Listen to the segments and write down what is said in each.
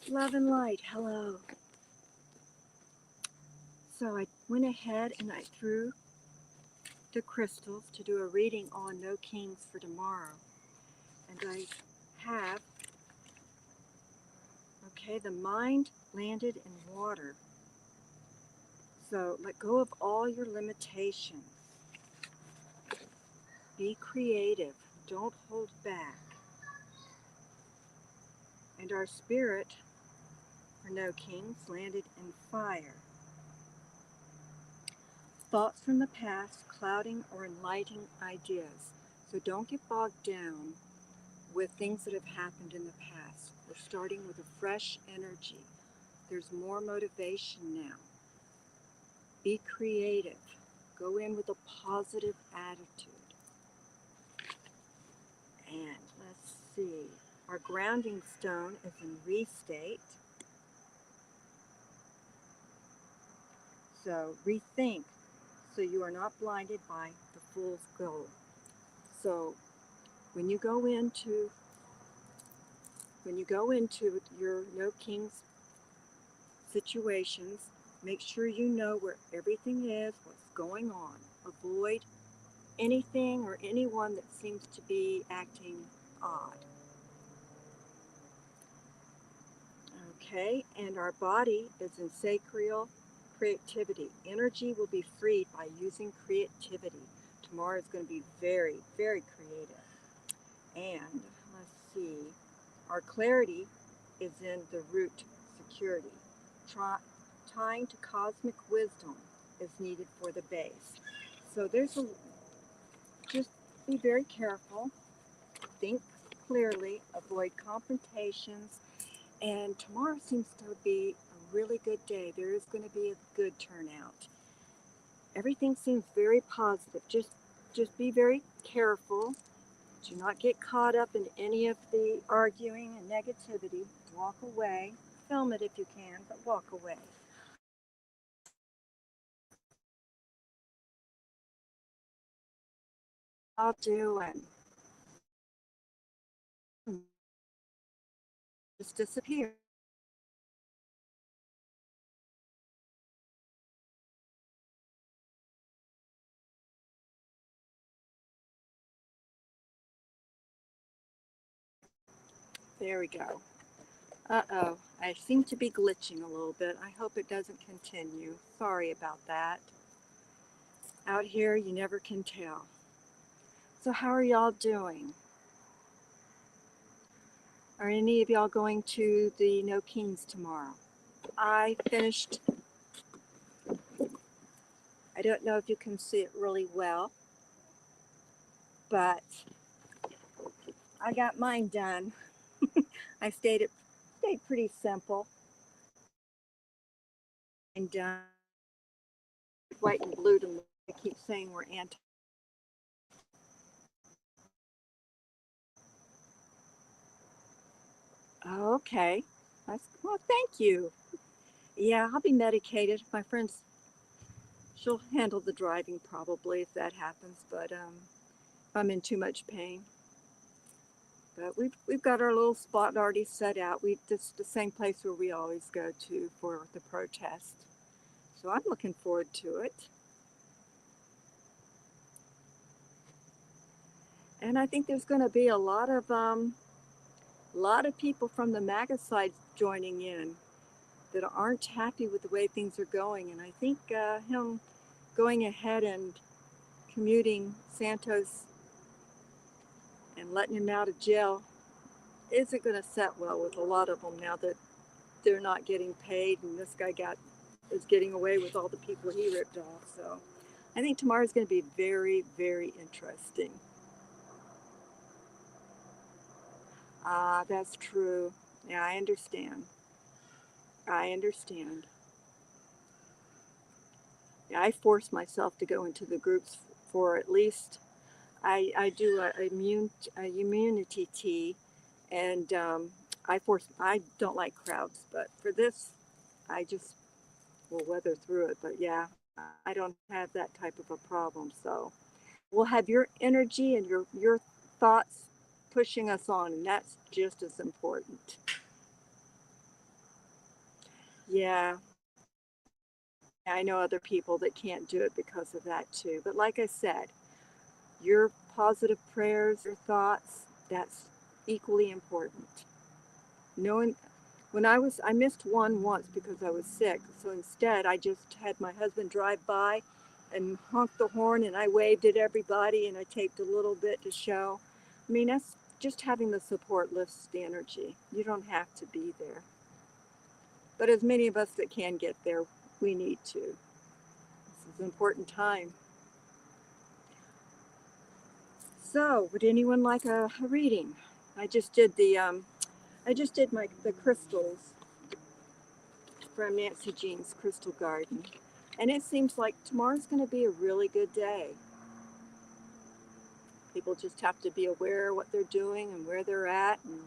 Love and light, hello. So I went ahead and I threw the crystals to do a reading on No Kings for tomorrow. And I have, okay, the mind landed in water. So let go of all your limitations. Be creative. Don't hold back. And our spirit, for No Kings, landed in fire. Thoughts from the past clouding or enlightening ideas. So don't get bogged down with things that have happened in the past. We're starting with a fresh energy. There's more motivation now. Be creative. Go in with a positive attitude. And let's see. Our grounding stone is in restate. So rethink so you are not blinded by the fool's gold. So when you go into your No Kings situations, make sure you know where everything is, what's going on. Avoid anything or anyone that seems to be acting odd. Okay, and our body is in sacral creativity. Energy will be freed by using creativity. Tomorrow is going to be very, very creative. And let's see, our clarity is in the root security. Tying to cosmic wisdom is needed for the base. So just be very careful, think clearly, avoid confrontations, and tomorrow seems to be a really good day. There is going to be a good turnout. Everything seems very positive. Just be very careful. Do not get caught up in any of the arguing and negativity. Walk away. Film it if you can, but walk away. I'll do and just disappear. There we go. Uh-oh, I seem to be glitching a little bit. I hope it doesn't continue. Sorry about that. Out here, you never can tell. So how are y'all doing? Are any of y'all going to the No Kings tomorrow? I finished, I don't know if you can see it really well, but I got mine done. I stayed pretty simple and done. White and blue to I keep saying we're anti. Oh, okay. Well, thank you. Yeah, I'll be medicated. My friend's she'll handle the driving probably if that happens, but if I'm in too much pain. But we've got our little spot already set out. We just the same place where we always go to for the protest. So I'm looking forward to it. And I think there's going to be a lot of people from the MAGA side joining in that aren't happy with the way things are going. And I think him going ahead and commuting Santos and letting him out of jail isn't going to set well with a lot of them now that they're not getting paid and this guy is getting away with all the people he ripped off. So I think tomorrow's going to be very, very interesting. Ah, that's true. Yeah, I understand. I understand. Yeah, I force myself to go into the groups for at least I do a immunity tea, and I don't like crowds, but for this, I just will weather through it. But yeah, I don't have that type of a problem, so we'll have your energy and your thoughts pushing us on, and that's just as important. Yeah, I know other people that can't do it because of that too. But like I said, your positive prayers, your thoughts, that's equally important. Knowing I missed one once because I was sick. So instead, I just had my husband drive by and honked the horn and I waved at everybody and I taped a little bit to show. I mean, that's just having the support lifts the energy. You don't have to be there. But as many of us that can get there, we need to. This is an important time. So, would anyone like a reading? I just did the crystals from Nancy Jean's Crystal Garden. And it seems like tomorrow's going to be a really good day. People just have to be aware of what they're doing and where they're at and,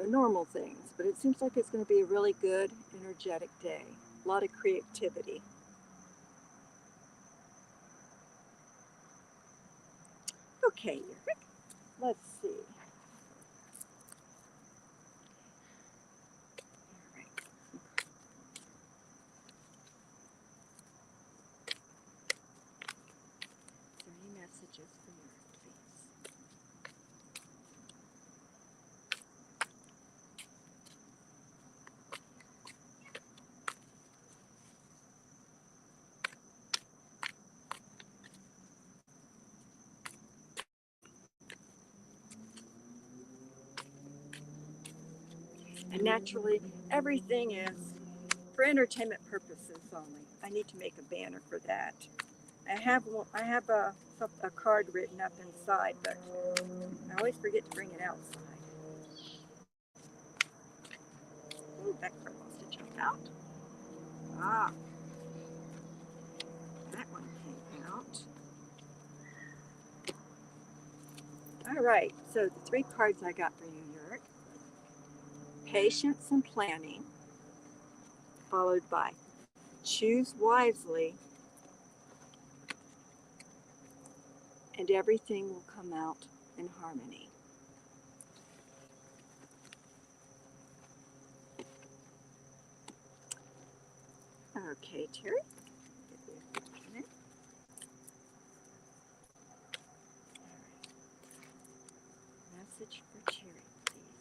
normal things. But it seems like it's going to be a really good, energetic day. A lot of creativity. Okay, let's see. All right. 3 messages for you, please. And naturally, everything is for entertainment purposes only. I need to make a banner for that. I have a card written up inside, but I always forget to bring it outside. Ooh, that card wants to jump out. Ah, that one came out. All right, so the 3 cards I got for you, Yurt. Patience and planning, followed by choose wisely, and everything will come out in harmony. Okay, Terry. Message for Terry, please.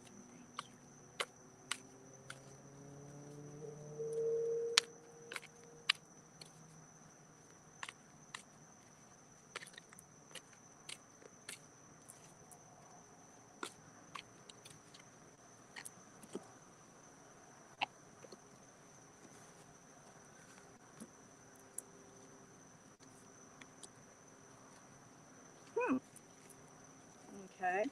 Thank you. Okay.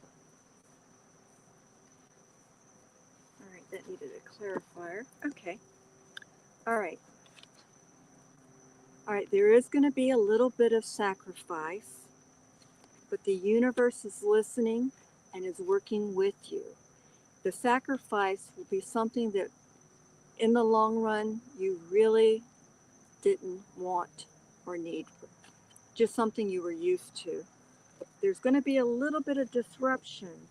All right, that needed a clarifier. Okay. All right. All right, there is going to be a little bit of sacrifice, but the universe is listening and is working with you. The sacrifice will be something that in the long run you really didn't want or need, just something you were used to. There's going to be a little bit of disruption,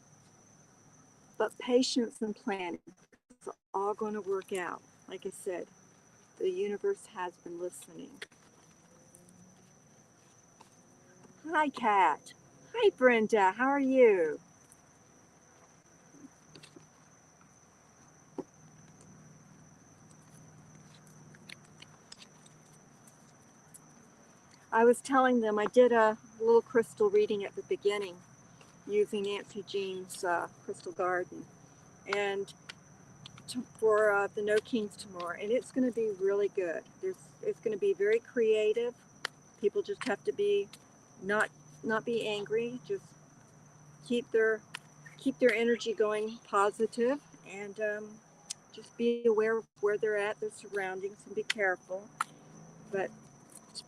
but patience and planning is all going to work out. Like I said, the universe has been listening. Hi, Kat. Hi, Brenda. How are you? I was telling them I did a little crystal reading at the beginning using Nancy Jean's Crystal Garden, and for the No Kings tomorrow, and it's going to be really good. It's going to be very creative. People just have to be not not be angry. Just keep their keep their energy going positive, and just be aware of where they're at, their surroundings, and be careful. But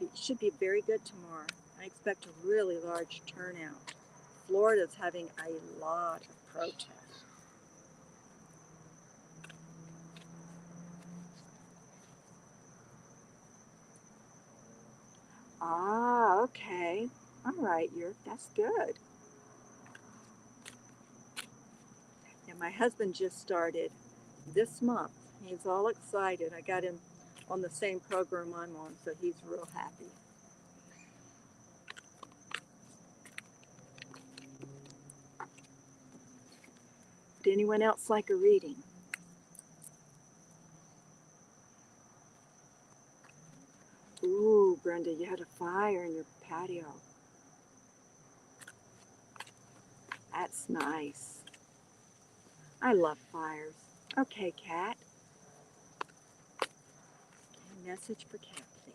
it should be very good tomorrow. I expect a really large turnout. Florida's having a lot of protests. Ah, okay. All right, that's good. Yeah, my husband just started this month. He's all excited. I got him on the same program I'm on, so he's real happy. Would anyone else like a reading? Ooh, Brenda, you had a fire in your patio. That's nice. I love fires. Okay, Cat. A message for Cat, please.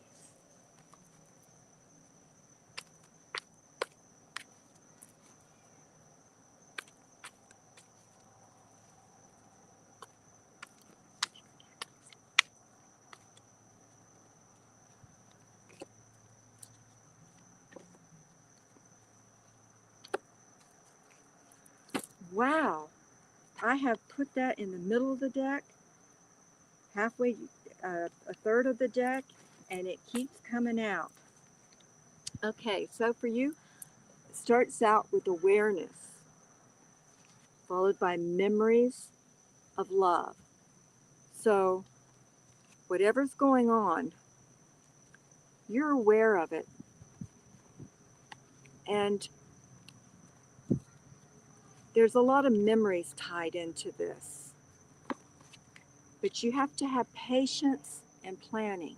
Wow, I have put that in the middle of the deck, halfway, a third of the deck, and it keeps coming out. Okay, so for you, it starts out with awareness, followed by memories of love. So whatever's going on, you're aware of it. And there's a lot of memories tied into this. But you have to have patience and planning.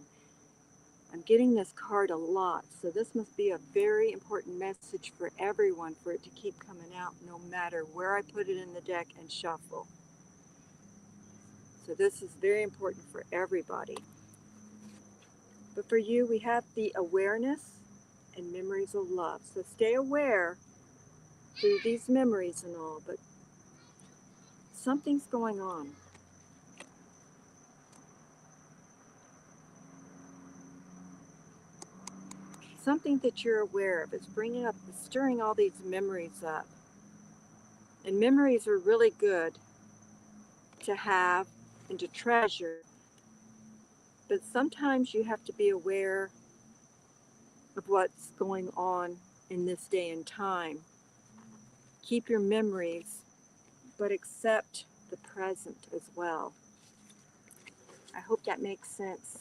I'm getting this card a lot, so this must be a very important message for everyone for it to keep coming out no matter where I put it in the deck and shuffle. So this is very important for everybody. But for you, we have the awareness and memories of love. So stay aware through these memories and all, but something's going on. Something that you're aware of is bringing up, stirring all these memories up. And memories are really good to have and to treasure. But sometimes you have to be aware of what's going on in this day and time. Keep your memories, but accept the present as well. I hope that makes sense.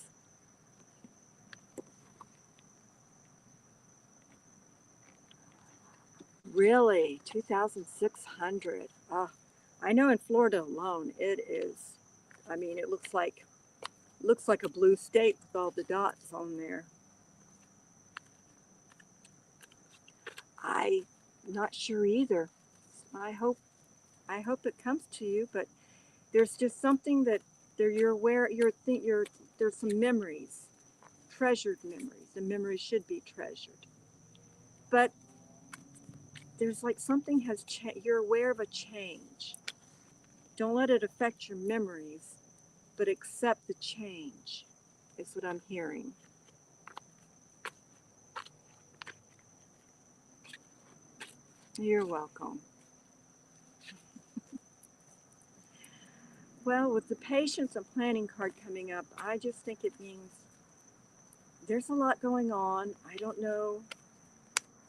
Really, 2,600. Oh, I know in Florida alone, it is. I mean, it looks like a blue state with all the dots on there. I'm not sure either. I hope it comes to you, but there's just something that you're aware. There's some memories, treasured memories. The memories should be treasured, but there's like something has changed. You're aware of a change. Don't let it affect your memories, but accept the change. Is what I'm hearing. You're welcome. Well, with the patience and planning card coming up, I just think it means there's a lot going on. I don't know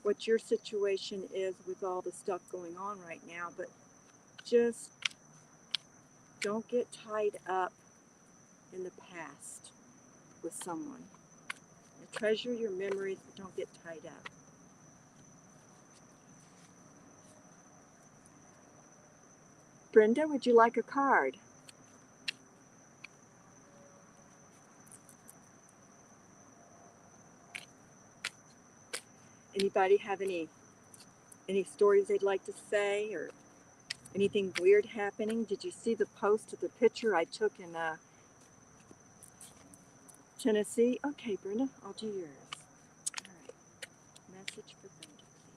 what your situation is with all the stuff going on right now, but just don't get tied up in the past with someone. Treasure your memories, but don't get tied up. Brenda, would you like a card? Anybody have any stories they'd like to say or anything weird happening? Did you see the post of the picture I took in Tennessee? Okay, Brenda, I'll do yours. All right. Message for Brenda, please.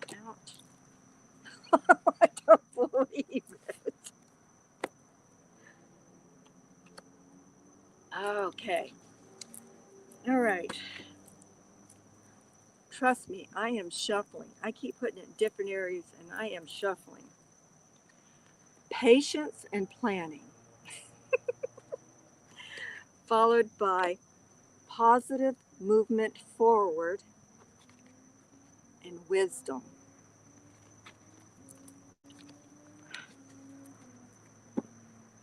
Okay, out. I don't believe it. Okay. All right. Trust me, I am shuffling. I keep putting it in different areas and I am shuffling. Patience and planning. followed by positive movement forward and wisdom.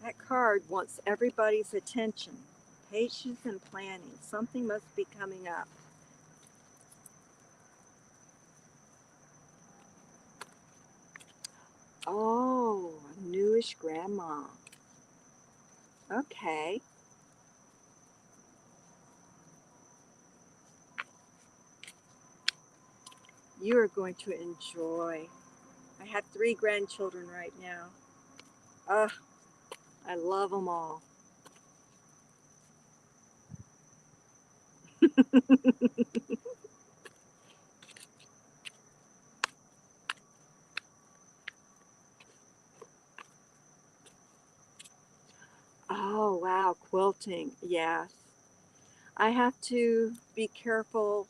That card wants everybody's attention. Patience and planning. Something must be coming up. Oh, a newish grandma. Okay. You are going to enjoy. I have 3 grandchildren right now. Ugh, I love them all. Oh, wow, quilting. Yes. I have to be careful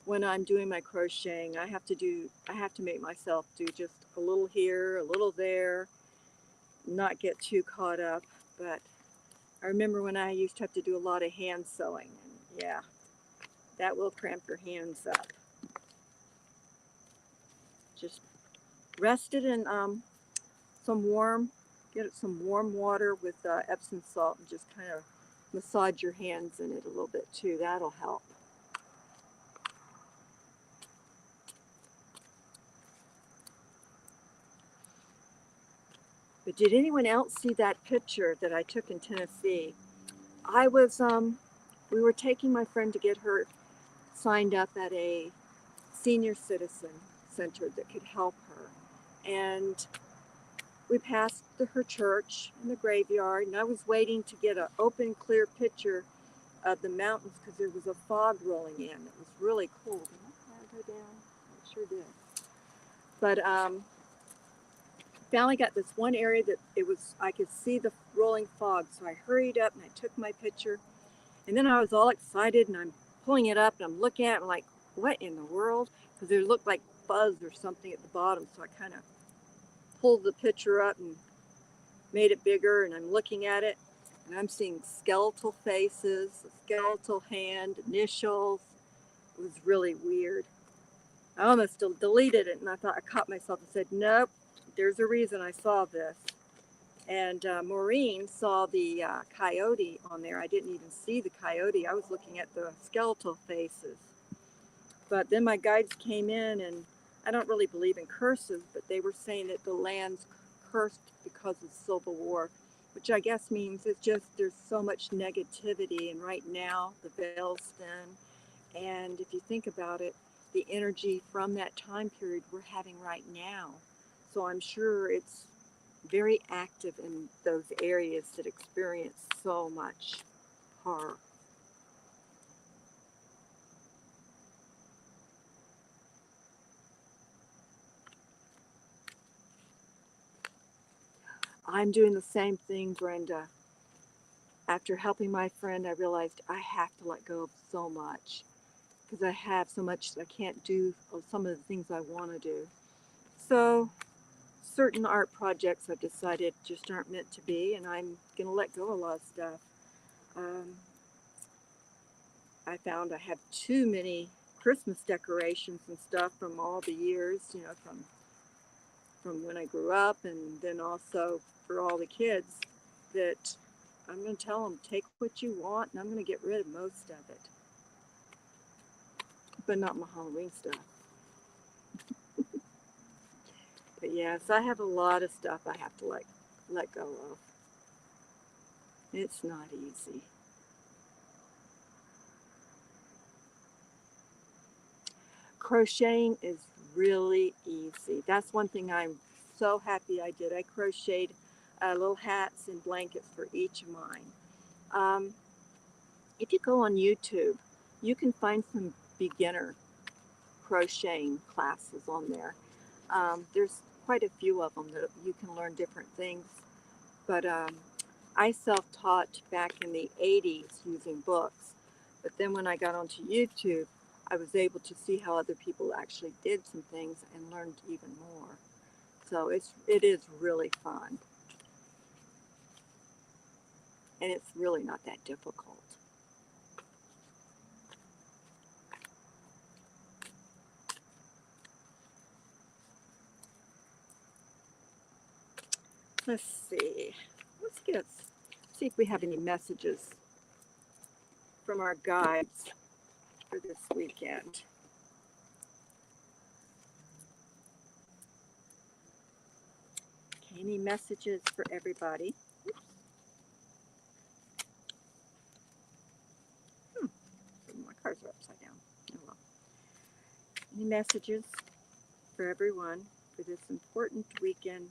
when I'm doing my crocheting. I have to make myself do just a little here, a little there, not get too caught up. But I remember when I used to have to do a lot of hand sewing, and yeah, that will cramp your hands up. Just rest it in some warm, get some warm water with Epsom salt and just kind of massage your hands in it a little bit too. That'll help. But did anyone else see that picture that I took in Tennessee? I was we were taking my friend to get her signed up at a senior citizen center that could help her. And we passed her church in the graveyard, and I was waiting to get an open, clear picture of the mountains because there was a fog rolling in. It was really cool. Did my car go down? It sure did. But finally got this one area that I could see the rolling fog, so I hurried up and I took my picture. And then I was all excited, and I'm pulling it up and I'm looking at it, and I'm like, what in the world? Because there looked like fuzz or something at the bottom, so I kind of pulled the picture up and made it bigger, and I'm looking at it, and I'm seeing skeletal faces, a skeletal hand, initials. It was really weird. I almost deleted it, and I caught myself and said, nope, there's a reason I saw this. And Maureen saw the coyote on there. I didn't even see the coyote. I was looking at the skeletal faces. But then my guides came in, and I don't really believe in curses, but they were saying that the land's cursed because of Civil War, which I guess means it's just there's so much negativity. And right now, the veil's thin. And if you think about it, the energy from that time period we're having right now. So I'm sure it's very active in those areas that experience so much horror. I'm doing the same thing, Brenda. After helping my friend, I realized I have to let go of so much because I have so much that I can't do some of the things I want to do. So certain art projects I've decided just aren't meant to be, and I'm going to let go of a lot of stuff. Um, I found I have too many Christmas decorations and stuff from all the years, from when I grew up, and then also for all the kids, that I'm going to tell them, take what you want, and I'm going to get rid of most of it, but not my Halloween stuff. But yes, I have a lot of stuff I have to let go of. It's not easy. Crocheting is really easy. That's one thing I'm so happy I did. I crocheted little hats and blankets for each of mine. Um, if you go on YouTube, you can find some beginner crocheting classes on there. There's quite a few of them that you can learn different things. But I self-taught back in the 80s using books. But then when I got onto YouTube, I was able to see how other people actually did some things and learned even more. So it is really fun. And it's really not that difficult. Let's see. See if we have any messages from our guides for this weekend. Okay, any messages for everybody? My cards are upside down. Oh well. Any messages for everyone for this important weekend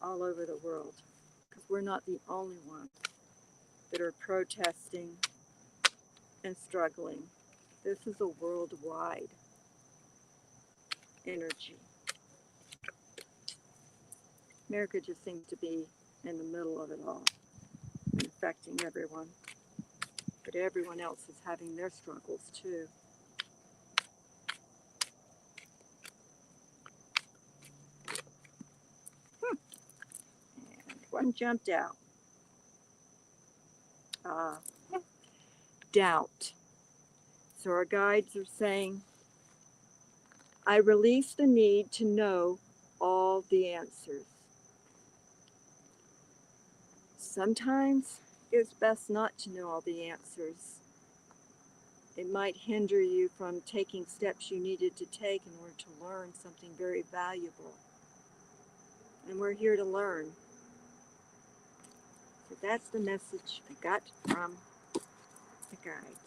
all over the world? Because we're not the only ones that are protesting and struggling. This is a worldwide energy. America just seems to be in the middle of it all, affecting everyone. But everyone else is having their struggles too. And one jumped out. Doubt. So our guides are saying, I release the need to know all the answers. Sometimes it's best not to know all the answers. It might hinder you from taking steps you needed to take in order to learn something very valuable. And we're here to learn. So that's the message I got from the guides.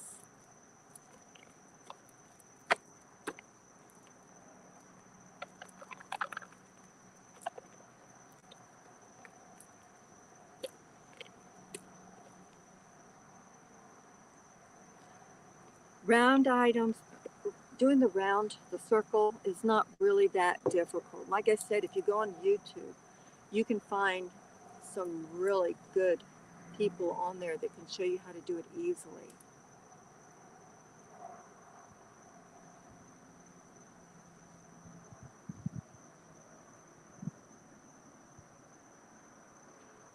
Round items, doing the circle is not really that difficult. Like I said, if you go on YouTube, you can find some really good people on there that can show you how to do it easily.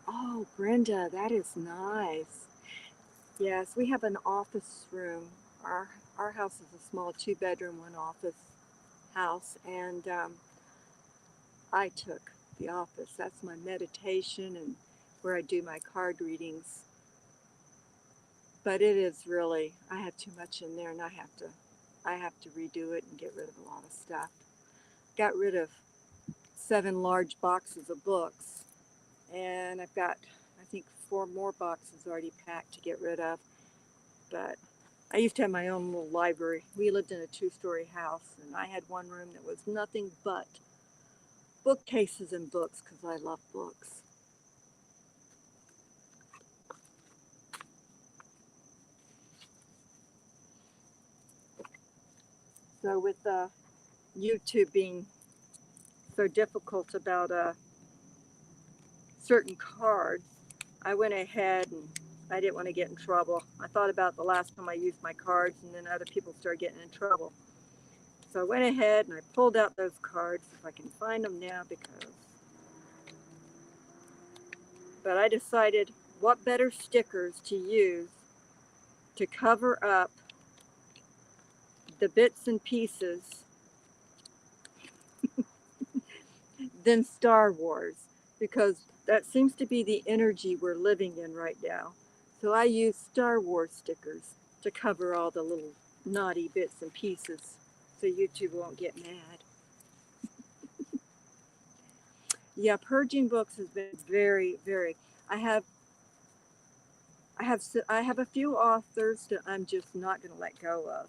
Oh, Brenda, that is nice. Yes, we have an office room. Our house is a small 2-bedroom, 1 office house, and I took the office. That's my meditation and where I do my card readings. But it is really, I have too much in there, and I have to redo it and get rid of a lot of stuff. Got rid of 7 large boxes of books, and I've got, I think, 4 more boxes already packed to get rid of. But I used to have my own little library. We lived in a 2-story house, and I had one room that was nothing but bookcases and books because I love books. So with YouTube being so difficult about certain cards, I went ahead and I didn't want to get in trouble. I thought about the last time I used my cards, and then other people started getting in trouble. So I went ahead and I pulled out those cards, if I can find them now, but I decided what better stickers to use to cover up the bits and pieces than Star Wars, because that seems to be the energy we're living in right now. So I use Star Wars stickers to cover all the little naughty bits and pieces so YouTube won't get mad. Yeah, purging books has been very, very. I have a few authors that I'm just not going to let go of.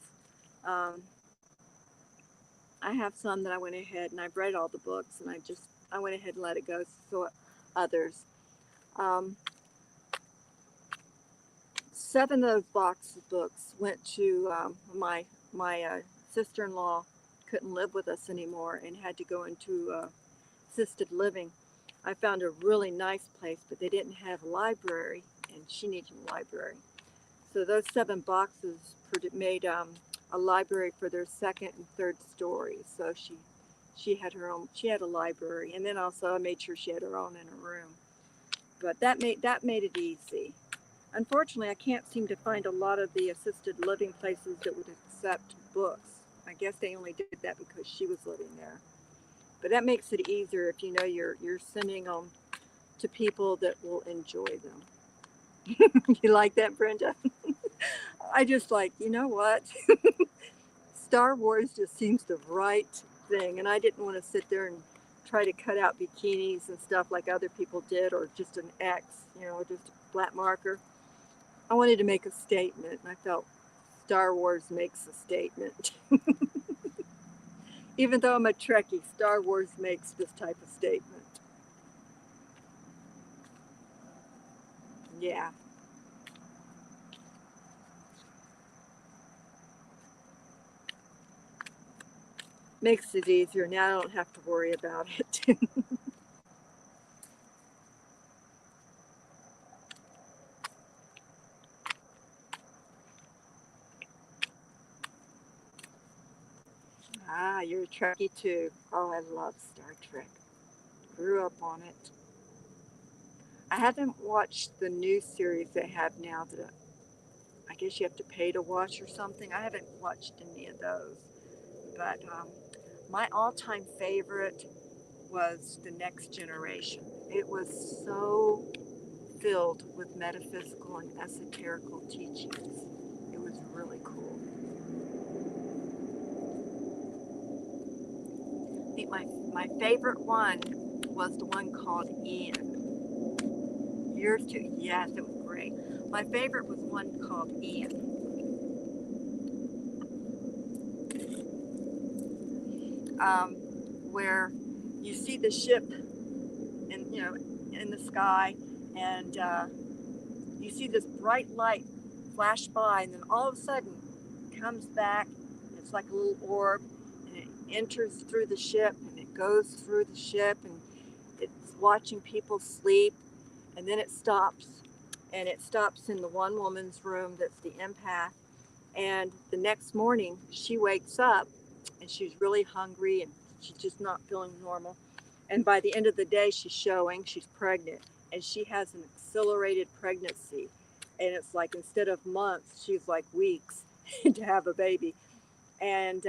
I have some that I went ahead and I've read all the books, and I went ahead and let it go. So others, 7 of those box of books went to my sister-in-law. Couldn't live with us anymore and had to go into assisted living. I found a really nice place, but they didn't have a library, and she needed a library. So those 7 boxes made a library for their 2nd and 3rd story. So she had her own. She had a library, and then also I made sure she had her own in her room. But that made it easy. Unfortunately, I can't seem to find a lot of the assisted living places that would accept books. I guess they only did that because she was living there. But that makes it easier if you know you're sending them to people that will enjoy them. You like that, Brenda? I just like, you know what? Star Wars just seems the right thing, and I didn't want to sit there and try to cut out bikinis and stuff like other people did, or just an X, just a flat marker. I wanted to make a statement, and I felt Star Wars makes a statement. Even though I'm a Trekkie, Star Wars makes this type of statement. Yeah, makes it easier. Now I don't have to worry about it. Ah, you're a Trekkie too. Oh, I love Star Trek. Grew up on it. I haven't watched the new series they have now that I guess you have to pay to watch or something. I haven't watched any of those. But my all time favorite was The Next Generation. It was so filled with metaphysical and esoterical teachings. It was really cool. I think my favorite one was the one called Ian. Yours too? Yes, it was great. My favorite was one called Ian, where you see the ship in the sky, and you see this bright light flash by, and then all of a sudden it comes back. It's like a little orb, and it enters through the ship, and it goes through the ship, and it's watching people sleep, and then it stops, and it stops in the one woman's room that's the empath. And the next morning, she wakes up, and she's really hungry, and she's just not feeling normal. And by the end of the day, she's pregnant, and she has an accelerated pregnancy. And it's like instead of months, she's like weeks to have a baby. And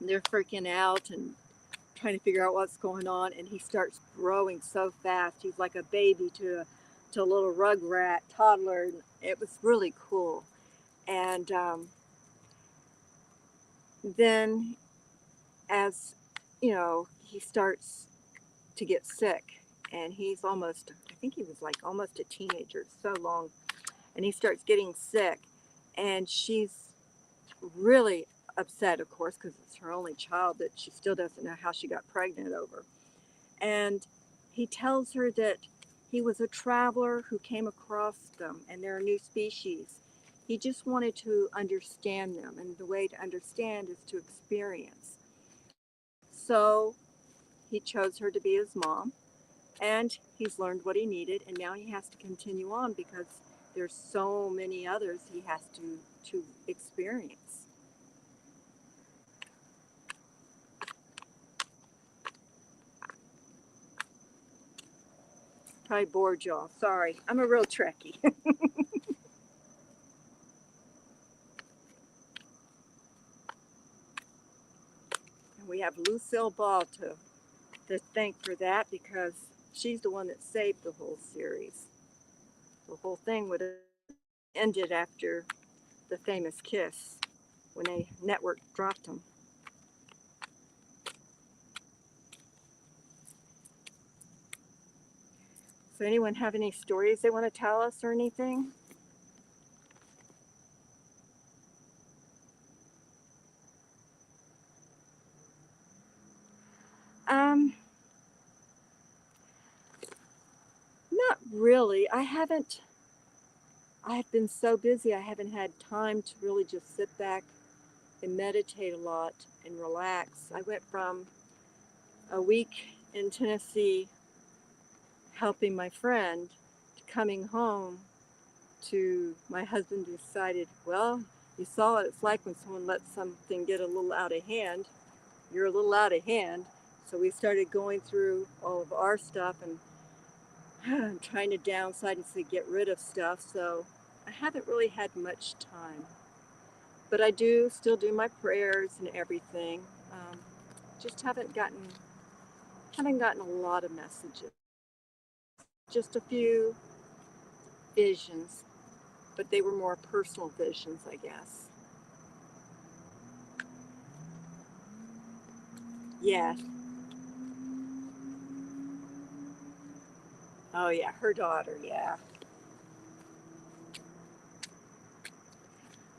they're freaking out and trying to figure out what's going on. And he starts growing so fast. He's like a baby to a little rugrat toddler. And it was really cool. And then as he starts to get sick, and he's almost, I think he was like almost a teenager, so long, and he starts getting sick, and she's really upset, of course, because it's her only child that she still doesn't know how she got pregnant over. And he tells her that he was a traveler who came across them, and they're a new species. He just wanted to understand them, and the way to understand is to experience. So he chose her to be his mom, and he's learned what he needed, and now he has to continue on because there's so many others he has to experience. Probably bored y'all. Sorry, I'm a real Trekkie. And we have Lucille Ball to thank for that because she's the one that saved the whole series. The whole thing would have ended after the famous kiss when a network dropped them. So anyone have any stories they want to tell us or anything? Um, Not really. I've been so busy, I haven't had time to really just sit back and meditate a lot and relax. I went from a week in Tennessee helping my friend to coming home to my husband decided, well, you saw what it's like when someone lets something get a little out of hand. You're a little out of hand. So we started going through all of our stuff, and I'm trying to downsize and to get rid of stuff, so I haven't really had much time. But I do still do my prayers and everything. Um, just haven't gotten a lot of messages. Just a few visions, but they were more personal visions, I guess. Yeah. Oh yeah, her daughter. Yeah.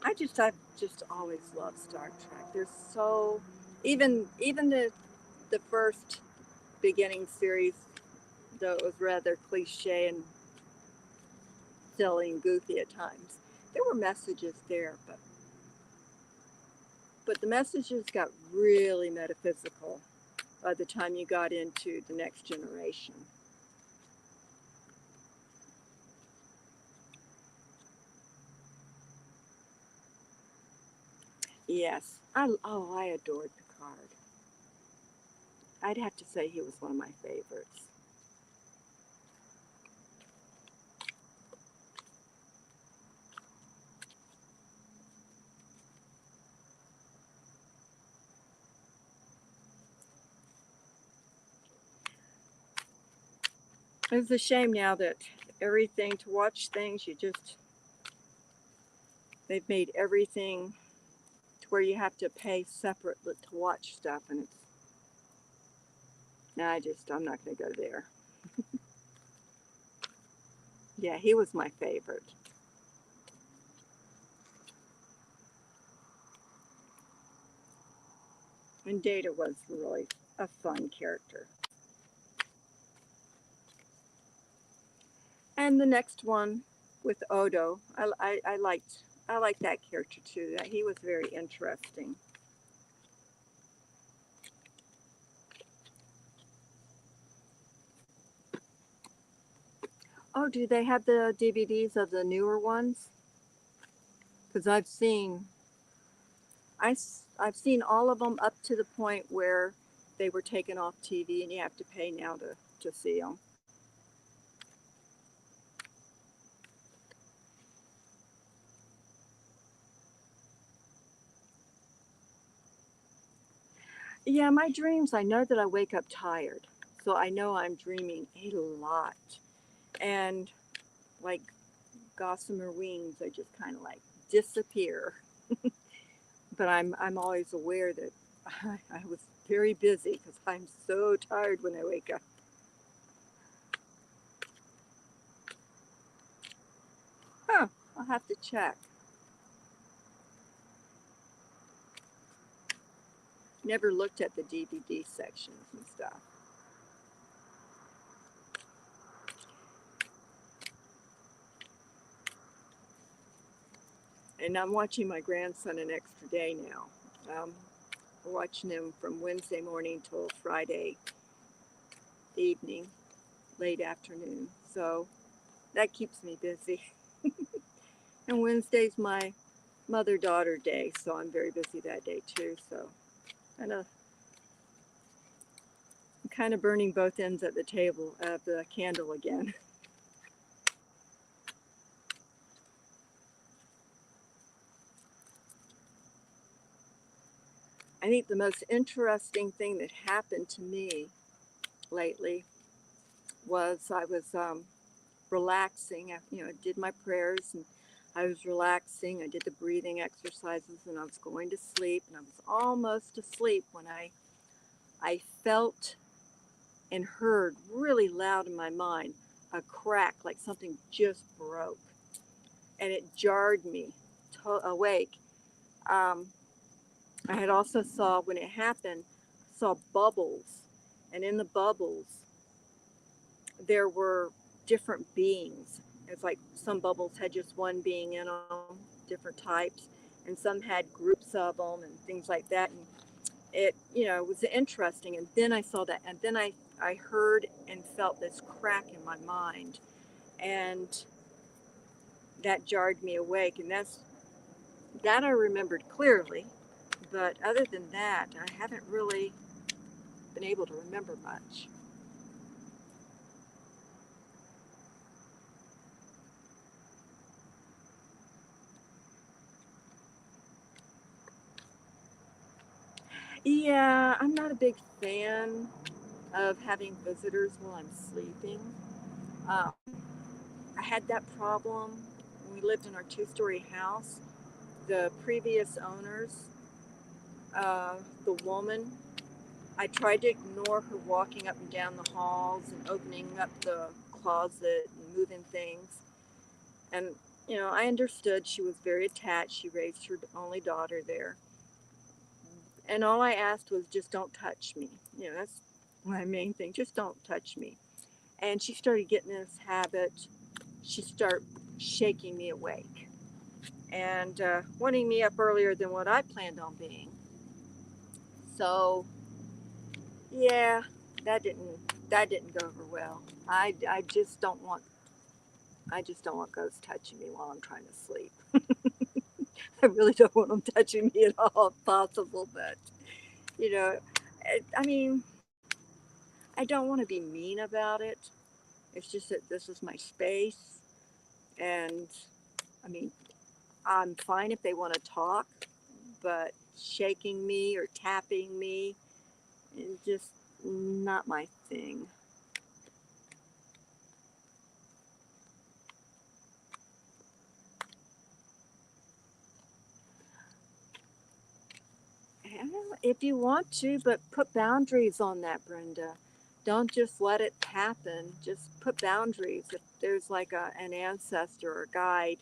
I've just always loved Star Trek. There's so even the first beginning series, though it was rather cliche and silly and goofy at times, there were messages there, but the messages got really metaphysical by the time you got into the next generation. Yes, I adored Picard. I'd have to say he was one of my favorites. It's a shame now that everything to watch things, they've made everything to where you have to pay separate to watch stuff, and it's I'm not going to go there. Yeah, he was my favorite, and Data was really a fun character. And the next one with Odo, I liked that character too. That he was very interesting. Oh, do they have the DVDs of the newer ones? Because I've seen all of them up to the point where they were taken off TV, and you have to pay now to see them. Yeah, my dreams. I know that I wake up tired, so I know I'm dreaming a lot, and like gossamer wings, I just kind of like disappear. But I'm always aware that I was very busy because I'm so tired when I wake up. Huh, I'll have to check. Never looked at the DVD sections and stuff. And I'm watching my grandson an extra day now. We're watching him from Wednesday morning till Friday evening, late afternoon. So that keeps me busy. And Wednesday's my mother daughter day, so I'm very busy that day too. So kind of I'm kind of burning both ends at the table of the candle again. I think the most interesting thing that happened to me lately was I was relaxing. I did my prayers and I was relaxing. I did the breathing exercises and I was going to sleep and I was almost asleep when I felt and heard really loud in my mind a crack like something just broke, and it jarred me awake. Um, I had also saw when it happened, saw bubbles, and in the bubbles there were different beings. It's like some bubbles had just one being in them, different types, and some had groups of them and things like that. And it was interesting. And then I saw that, and then I heard and felt this crack in my mind, and that jarred me awake. And that I remembered clearly. But other than that, I haven't really been able to remember much. Yeah, I'm not a big fan of having visitors while I'm sleeping. Um, I had that problem when we lived in our two-story house. The previous owners, the woman, I tried to ignore her walking up and down the halls and opening up the closet and moving things. And, I understood she was very attached. She raised her only daughter there. And all I asked was just don't touch me. That's my main thing. Just don't touch me. And she started getting in this habit. She started shaking me awake and wanting me up earlier than what I planned on being. So yeah, that didn't go over well. I just don't want ghosts touching me while I'm trying to sleep. I really don't want them touching me at all if possible. But you know, I mean, I don't want to be mean about it. It's just that this is my space, and I mean, I'm fine if they want to talk, but shaking me or tapping me is just not my thing. If you want to, but put boundaries on that, Brenda. Don't just let it happen. Just put boundaries. If there's like an ancestor or guide,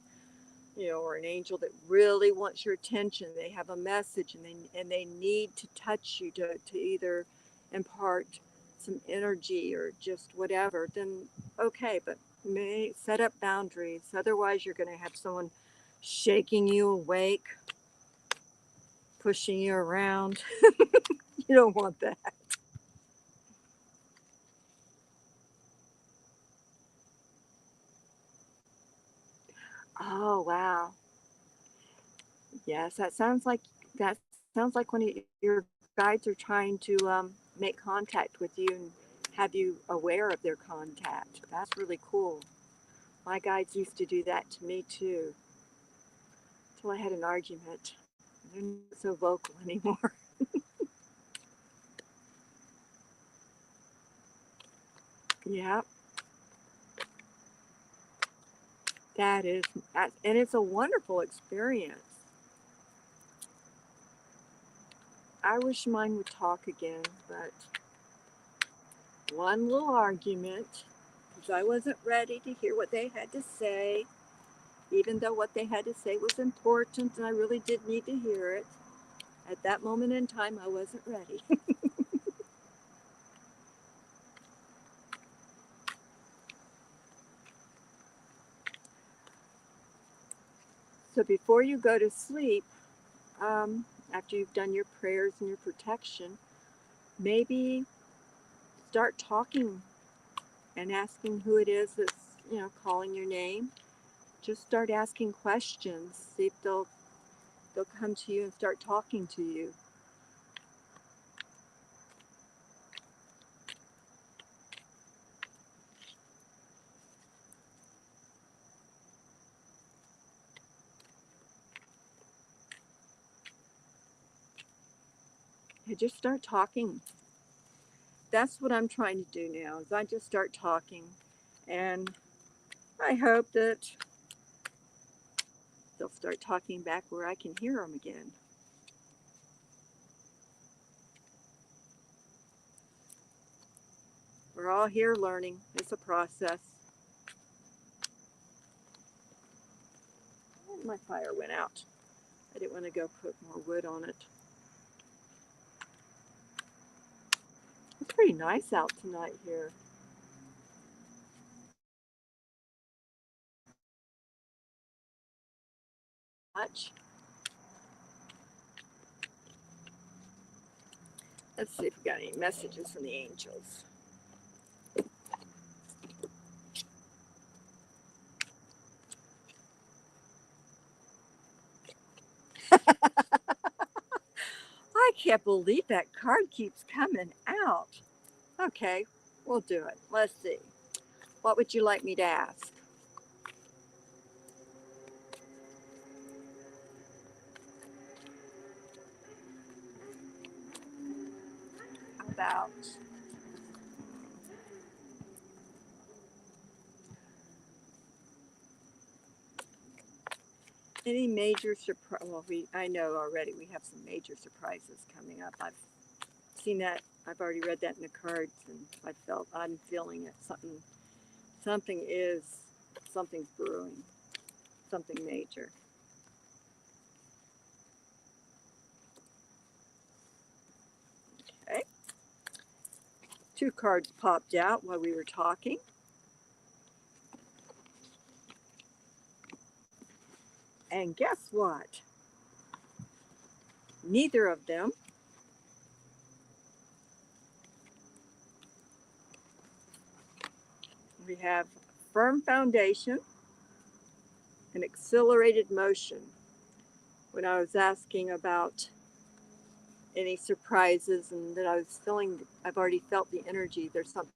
or an angel that really wants your attention, they have a message and they need to touch you to either impart some energy or just whatever, then okay, but may set up boundaries. Otherwise, you're going to have someone shaking you awake, pushing you around. You don't want that. Oh, wow. Yes, that sounds like one of your guides are trying to make contact with you and have you aware of their contact. That's really cool. My guides used to do that to me too, until I had an argument. They're not so vocal anymore. Yeah, that is and it's a wonderful experience. I wish mine would talk again, but one little argument because I wasn't ready to hear what they had to say, even though what they had to say was important and I really did need to hear it. At that moment in time, I wasn't ready. So before you go to sleep, after you've done your prayers and your protection, maybe start talking and asking who it is that's calling your name. Just start asking questions. See if they'll come to you and start talking to you. And just start talking. That's what I'm trying to do now. Is I just start talking, and I hope that they'll start talking back where I can hear them again. We're all here learning. It's a process. My fire went out. I didn't want to go put more wood on it. It's pretty nice out tonight here. Much. Let's see if we got any messages from the angels. I can't believe that card keeps coming out. Okay, we'll do it. Let's see. What would you like me to ask? about any major surprise. Well, I know already we have some major surprises coming up. I've seen that. I've already read that in the cards, and I'm feeling it. Something's brewing. Something major. Okay. 2 cards popped out while we were talking. And guess what? Neither of them we have firm foundation and accelerated motion. When I was asking about any surprises and that I've already felt the energy, there's something.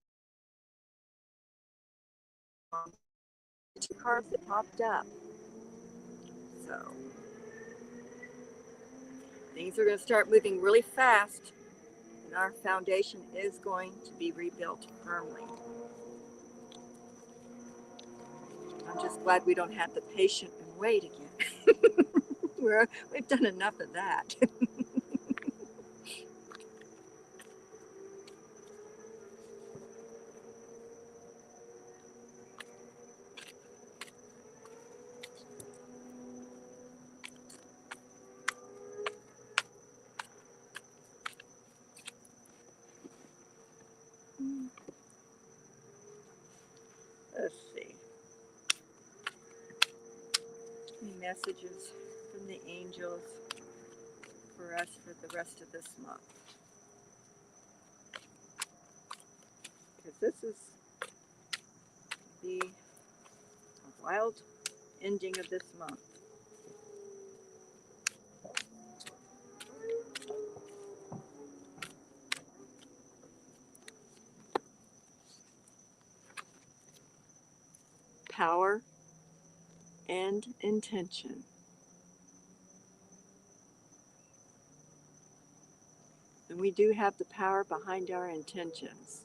2 cards that popped up. So things are going to start moving really fast, and our foundation is going to be rebuilt firmly. I'm just glad we don't have to patient and wait again. We've done enough of that. Let's see. Any messages from the angels for us for the rest of this month? Because this is the wild ending of this month. Power and intention. And we do have the power behind our intentions.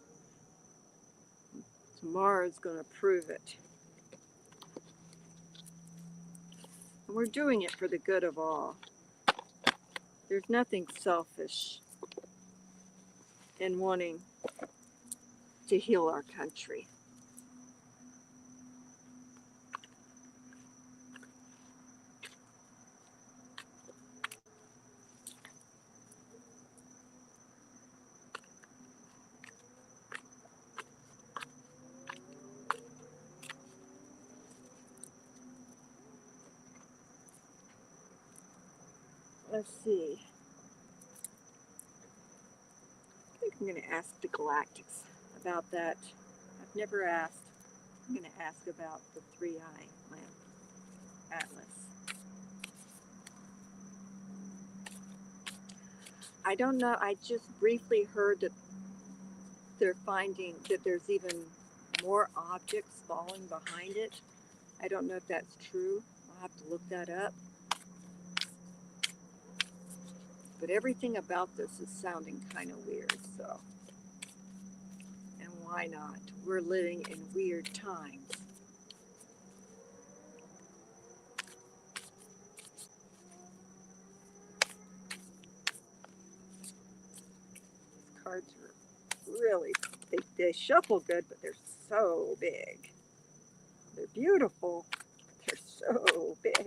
Tomorrow is going to prove it. And we're doing it for the good of all. There's nothing selfish in wanting to heal our country. Let's see. I think I'm going to ask the Galactics about that. I've never asked. I'm going to ask about the 3-eye lamp atlas. I don't know. I just briefly heard that they're finding that there's even more objects falling behind it. I don't know if that's true. I'll have to look that up. But everything about this is sounding kind of weird, so. And why not? We're living in weird times. These cards are really, they shuffle good, but they're so big. They're beautiful. They're so big.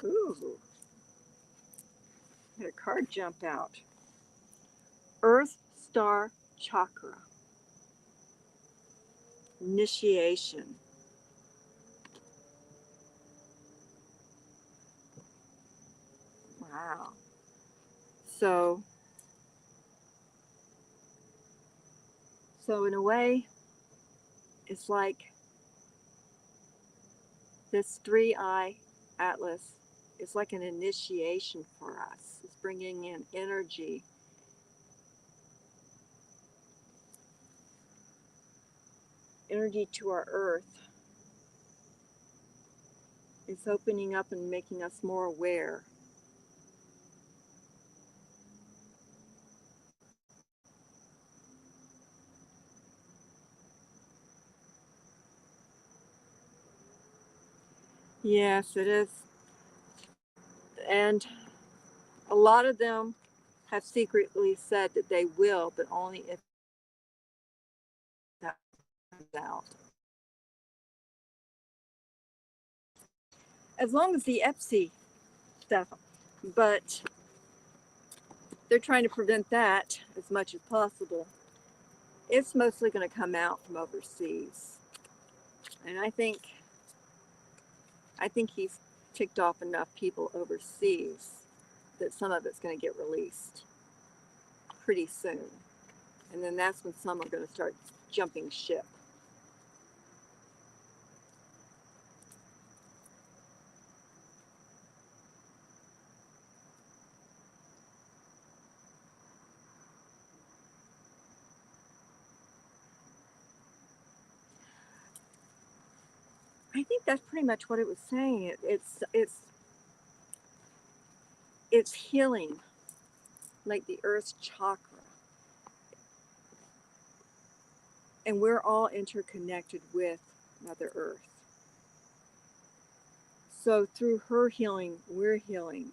Ooh. Had a card jump out. Earth Star Chakra. Initiation. Wow. So in a way, it's like this 3-eye atlas is like an initiation for us. It's bringing in energy. Energy to our earth. It's opening up and making us more aware. Yes, it is. And a lot of them have secretly said that they will, but only if that comes out. As long as the Epsi stuff, but they're trying to prevent that as much as possible. It's mostly going to come out from overseas, and I think he's ticked off enough people overseas that some of it's going to get released pretty soon, and then that's when some are going to start jumping ship. I think that's pretty much what it was saying. It's healing, like the Earth's chakra, and we're all interconnected with Mother Earth. So through her healing, we're healing,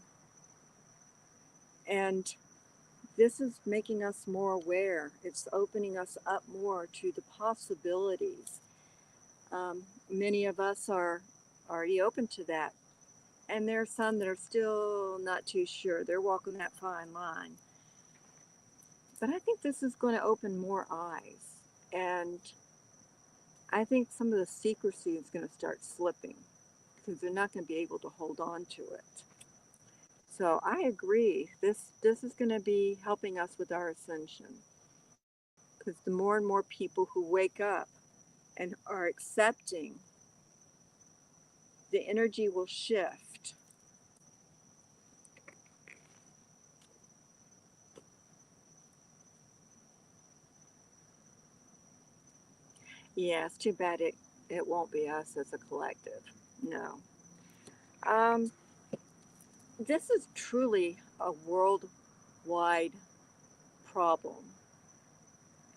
and this is making us more aware. It's opening us up more to the possibilities. Many of us are already open to that, and there are some that are still not too sure. They're walking that fine line. But I think this is going to open more eyes. And I think some of the secrecy is going to start slipping because they're not going to be able to hold on to it. So I agree. This is going to be helping us with our ascension because the more and more people who wake up and are accepting, the energy will shift. Yeah, it's too bad it won't be us as a collective. No. Um, this is truly a worldwide problem.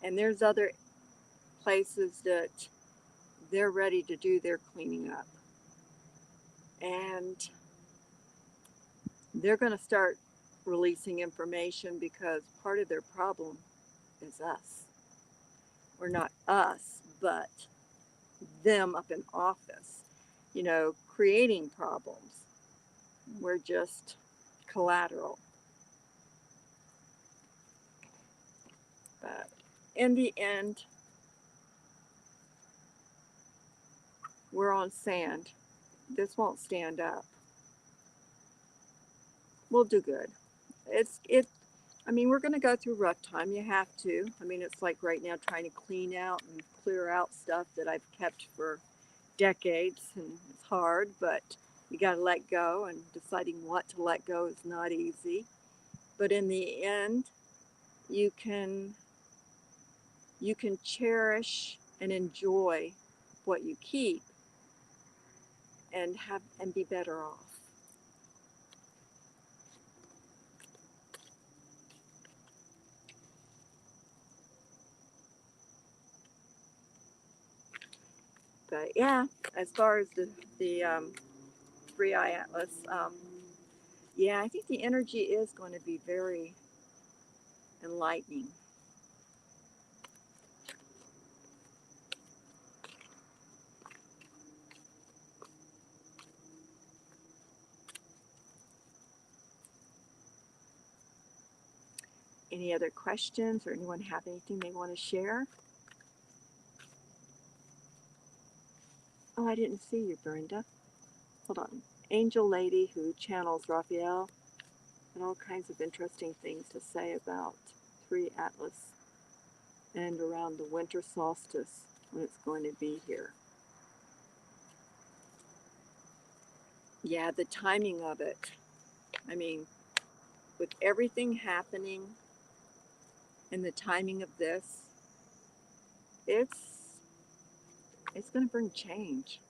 And there's other places that they're ready to do their cleaning up. And they're going to start releasing information because part of their problem is us. Or not us, but them up in office, creating problems. We're just collateral. But in the end, we're on sand. This won't stand up. We'll do good. We're going to go through rough time. You have to. It's like right now trying to clean out and clear out stuff that I've kept for decades, and it's hard, but you got to let go, and deciding what to let go is not easy. But in the end, you can cherish and enjoy what you keep and be better off. But yeah, as far as the Three Eye Atlas, yeah, I think the energy is going to be very enlightening. Any other questions or anyone have anything they want to share? Oh, I didn't see you, Brenda. Hold on. Angel Lady who channels Raphael and all kinds of interesting things to say about Three Atlas and around the winter solstice when it's going to be here. Yeah, the timing of it. I mean, with everything happening and the timing of this, it's going to bring change.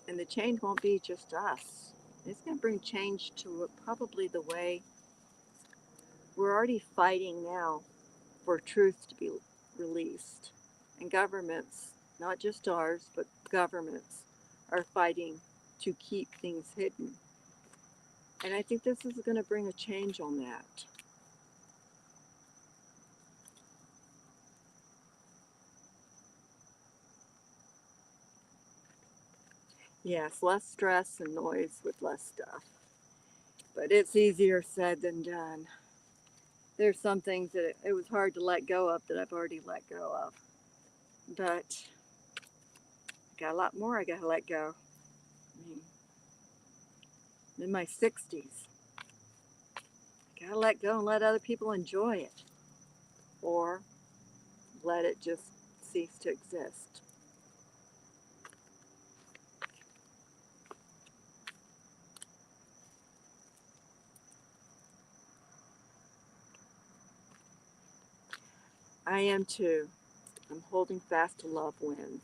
And the change won't be just us. It's going to bring change to probably the way we're already fighting now for truth to be released. And governments, not just ours, but governments, are fighting to keep things hidden. And I think this is going to bring a change on that. Yes, less stress and noise with less stuff. But it's easier said than done. There's some things that it was hard to let go of that I've already let go of. But I got a lot more I got to let go. I mean, I'm in my 60s. I got to let go and let other people enjoy it. Or let it just cease to exist. I am too. I'm holding fast to love wins.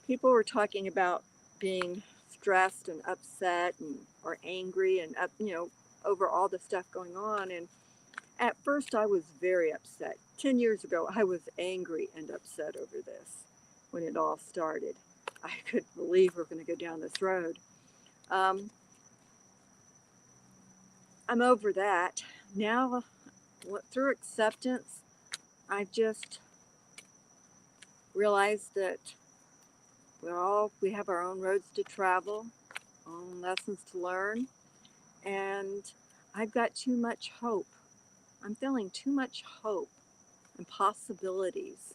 People were talking about being stressed and upset and or angry and over all the stuff going on, and at first I was very upset. 10 years ago I was angry and upset over this when it all started. I couldn't believe we're going to go down this road. um, I'm over that now. Through acceptance, I've just realized that we have our own roads to travel, own lessons to learn, and I've got too much hope. I'm feeling too much hope and possibilities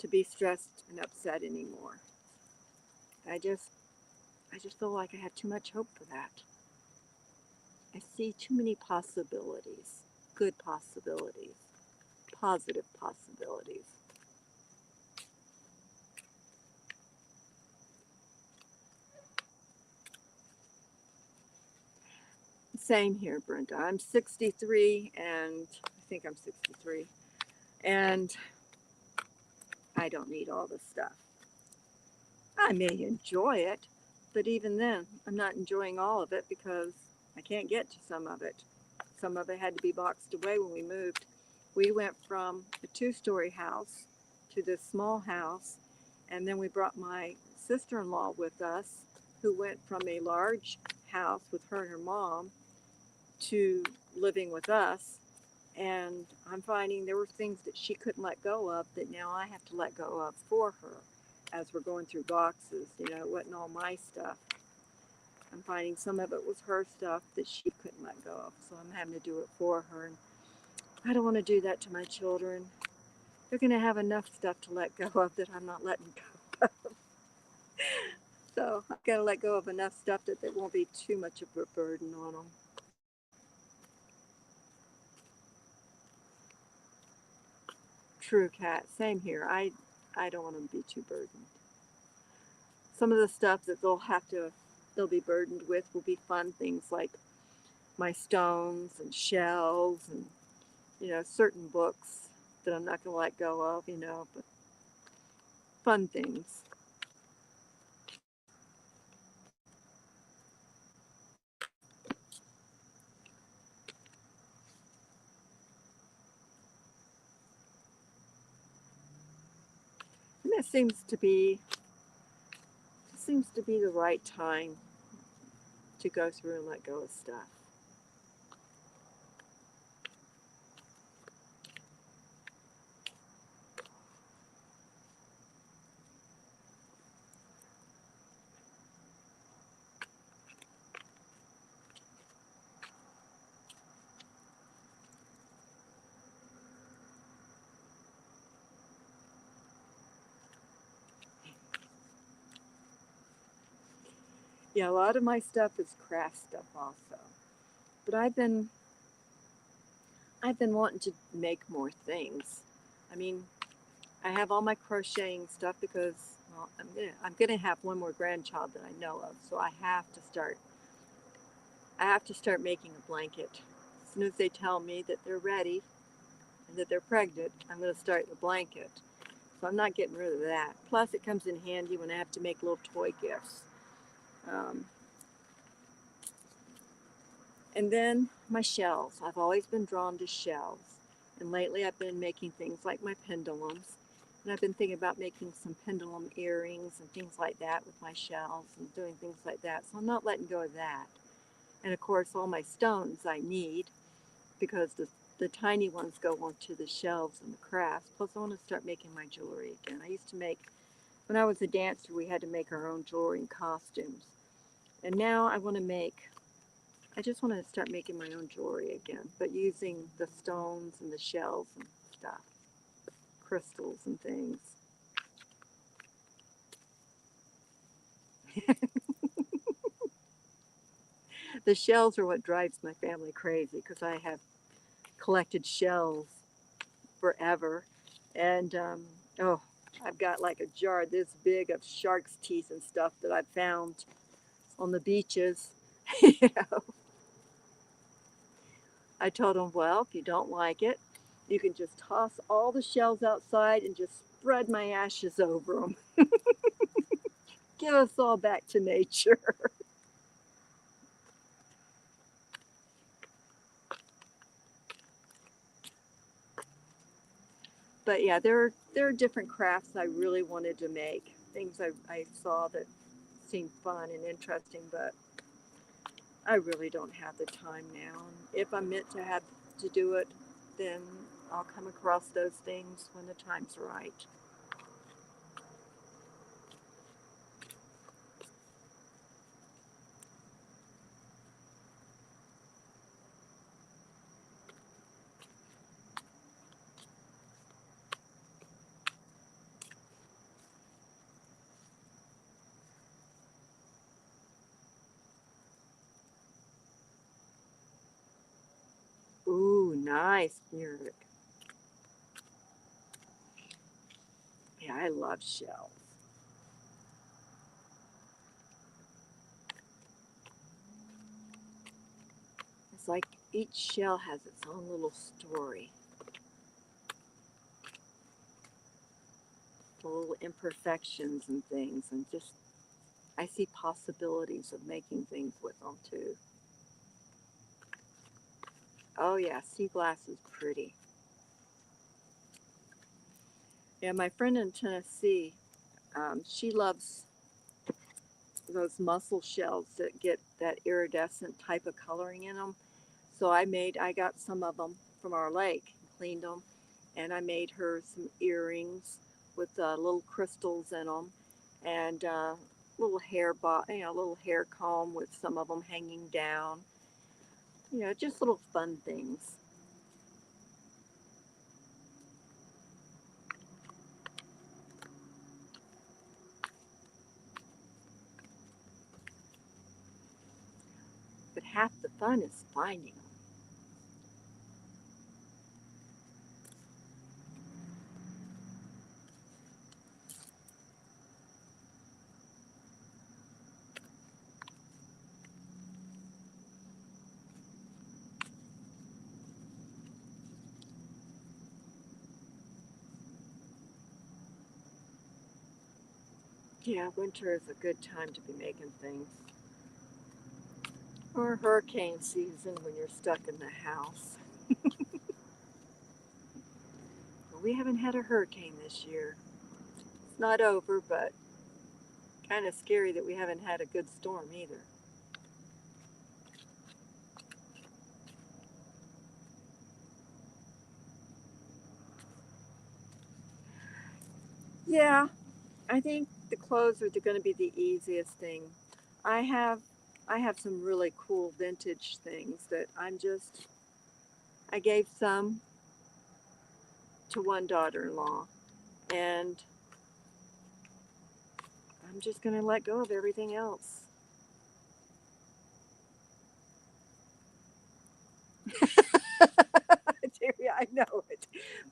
to be stressed and upset anymore. I just I just feel like I have too much hope for that. I see too many possibilities, good possibilities, positive possibilities. Same here, Brenda. I'm 63, and I think I'm 63, and I don't need all this stuff. I may enjoy it, but even then, I'm not enjoying all of it because I can't get to some of it. Some of it had to be boxed away when we moved. We went from a 2-story house to this small house, and then we brought my sister-in-law with us, who went from a large house with her and her mom to living with us. And I'm finding there were things that she couldn't let go of that now I have to let go of for her as we're going through boxes. It wasn't all my stuff. I'm finding some of it was her stuff that she couldn't let go of, so I'm having to do it for her. And I don't want to do that to my children. They're going to have enough stuff to let go of that I'm not letting go of. So I've got to let go of enough stuff that it won't be too much of a burden on them. True, Cat. Same here. I don't want them to be too burdened. Some of the stuff that they'll be burdened with will be fun things like my stones and shells and certain books that I'm not going to let go of, but fun things. And it seems to be the right time to go through and let go of stuff. Yeah, a lot of my stuff is craft stuff also. But I've been wanting to make more things. I mean, I have all my crocheting stuff because, well, I'm gonna have one more grandchild that I know of, so I have to start making a blanket. As soon as they tell me that they're ready and that they're pregnant, I'm gonna start the blanket. So I'm not getting rid of that. Plus, it comes in handy when I have to make little toy gifts. Um, and then my shells. I've always been drawn to shells. And lately I've been making things like my pendulums. And I've been thinking about making some pendulum earrings and things like that with my shells and doing things like that. So I'm not letting go of that. And of course, all my stones I need because the tiny ones go onto the shelves and the crafts. Plus, I want to start making my jewelry again. I used to make, when I was a dancer, we had to make our own jewelry and costumes. And now I just want to start making my own jewelry again, but using the stones and the shells and stuff, crystals and things. The shells are what drives my family crazy because I have collected shells forever. And oh, I've got like a jar this big of shark's teeth and stuff that I've found on the beaches. You know, I told them, well, if you don't like it, you can just toss all the shells outside and just spread my ashes over them. Give us all back to nature. But yeah, there are different crafts I really wanted to make. Things I saw that seemed fun and interesting, but I really don't have the time now. And if I'm meant to have to do it, then I'll come across those things when the time's right. Ooh, nice music. Yeah, I love shells. It's like each shell has its own little story, little imperfections and things, and just I see possibilities of making things with them too. Oh yeah, sea glass is pretty. Yeah, my friend in Tennessee, she loves those mussel shells that get that iridescent type of coloring in them. So I got some of them from our lake, cleaned them, and I made her some earrings with little crystals in them, and little hair comb with some of them hanging down. You know, just little fun things. But half the fun is finding them. Yeah, winter is a good time to be making things. Or hurricane season when you're stuck in the house. But we haven't had a hurricane this year. It's not over, but kind of scary that we haven't had a good storm either. Yeah, I think the clothes are going to be the easiest thing. I have I have some really cool vintage things that I gave some to one daughter-in-law, and I'm just going to let go of everything else. Yeah, I know it.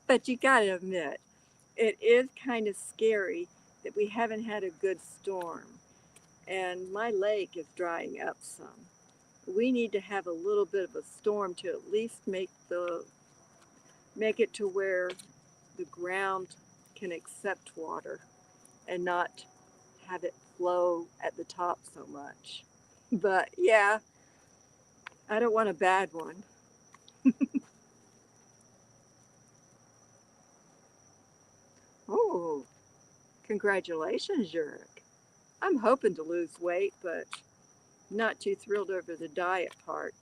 But you got to admit, it is kind of scary that we haven't had a good storm. And my lake is drying up some. We need to have a little bit of a storm to at least make it to where the ground can accept water and not have it flow at the top so much. But yeah, I don't want a bad one. Oh, congratulations, Yurik. I'm hoping to lose weight, but not too thrilled over the diet part.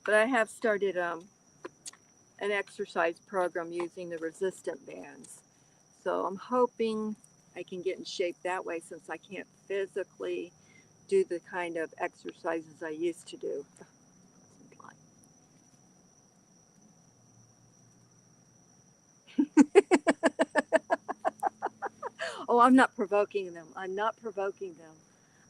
But I have started an exercise program using the resistant bands. So I'm hoping I can get in shape that way since I can't physically do the kind of exercises I used to do. Oh, I'm not provoking them. I'm not provoking them.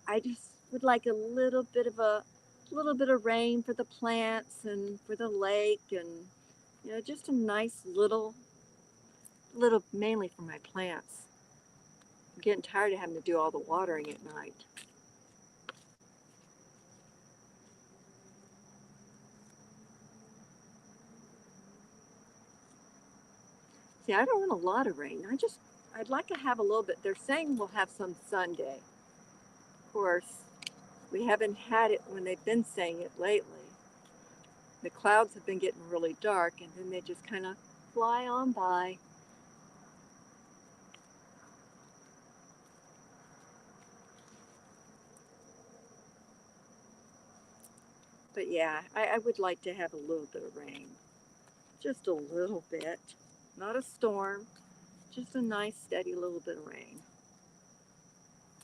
I just would like a little bit of rain for the plants and for the lake and just a nice little mainly for my plants. I'm getting tired of having to do all the watering at night. See, I don't want a lot of rain. I'd like to have a little bit. They're saying we'll have some Sunday. Of course, we haven't had it when they've been saying it lately. The clouds have been getting really dark and then they just kind of fly on by. But yeah, I would like to have a little bit of rain. Just a little bit. Not a storm, just a nice, steady little bit of rain.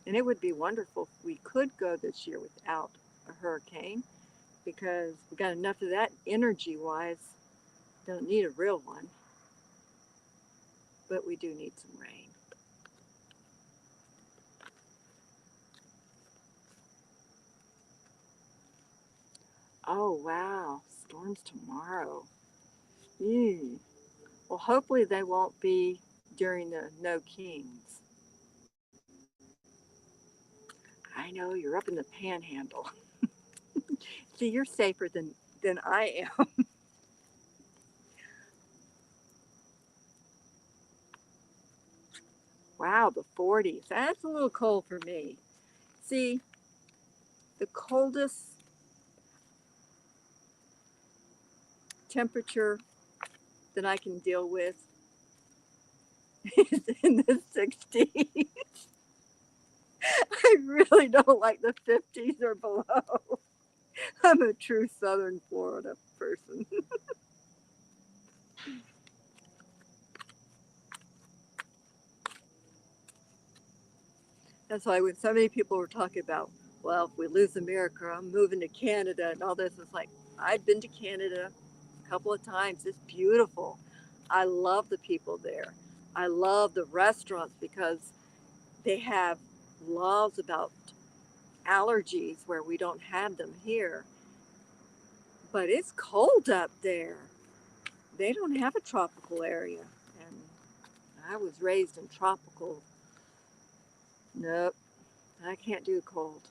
And it would be wonderful if we could go this year without a hurricane because we got enough of that energy wise. Don't need a real one, but we do need some rain. Oh, wow. Storms tomorrow. Ew. Well, hopefully they won't be during the No Kings. I know you're up in the panhandle. See, you're safer than I am. Wow, the 40s. That's a little cold for me. See, the coldest temperature that I can deal with is in the 60s. I really don't like the 50s or below. I'm a true Southern Florida person. That's why when so many people were talking about, well, if we lose America, I'm moving to Canada and all this, it's like, I've been to Canada a couple of times. It's beautiful. I love the people there. I love the restaurants because they have laws about allergies where we don't have them here. But it's cold up there. They don't have a tropical area. And I was raised in tropical. Nope, I can't do cold.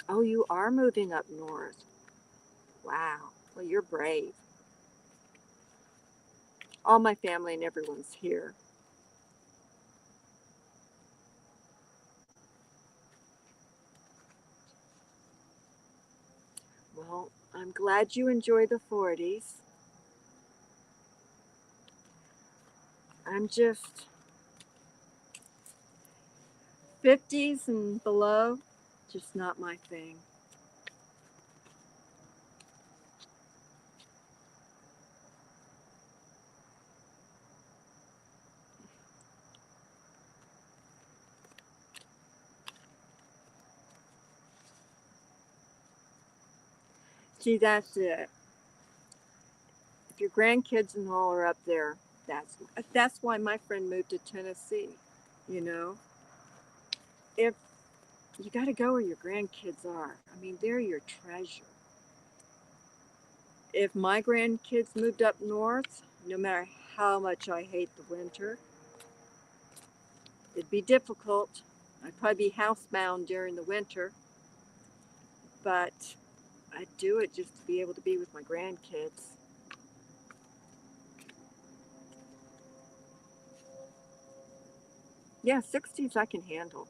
Oh, you are moving up north. Wow. Well, you're brave. All my family and everyone's here. Well, I'm glad you enjoy the 40s. I'm just 50s and below, just not my thing. See, that's it. If your grandkids and all are up there, that's why my friend moved to Tennessee. You know, if you got to go where your grandkids are, I mean, they're your treasure. If my grandkids moved up north, no matter how much I hate the winter, it'd be difficult. I'd probably be housebound during the winter. but I do it just to be able to be with my grandkids. Yeah, 60s I can handle.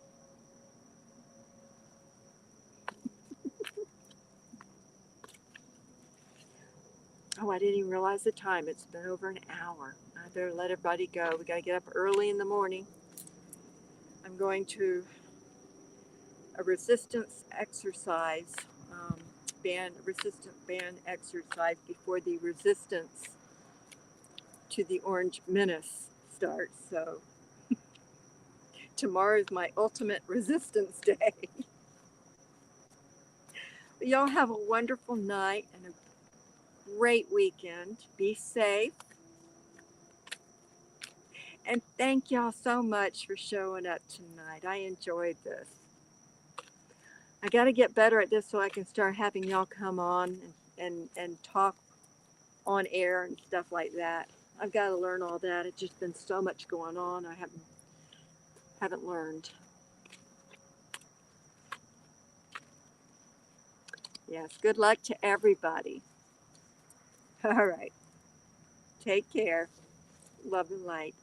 Oh, I didn't even realize the time. It's been over an hour. I better let everybody go. We got to get up early in the morning. I'm going to a resistance exercise, resistant band exercise before the resistance to the Orange Menace starts. So tomorrow is my ultimate resistance day. Y'all have a wonderful night and a great weekend. Be safe. And thank y'all so much for showing up tonight. I enjoyed this. I got to get better at this so I can start having y'all come on and talk on air and stuff like that. I've got to learn all that. It's just been so much going on. I haven't learned. Yes, good luck to everybody. All right. Take care. Love and light.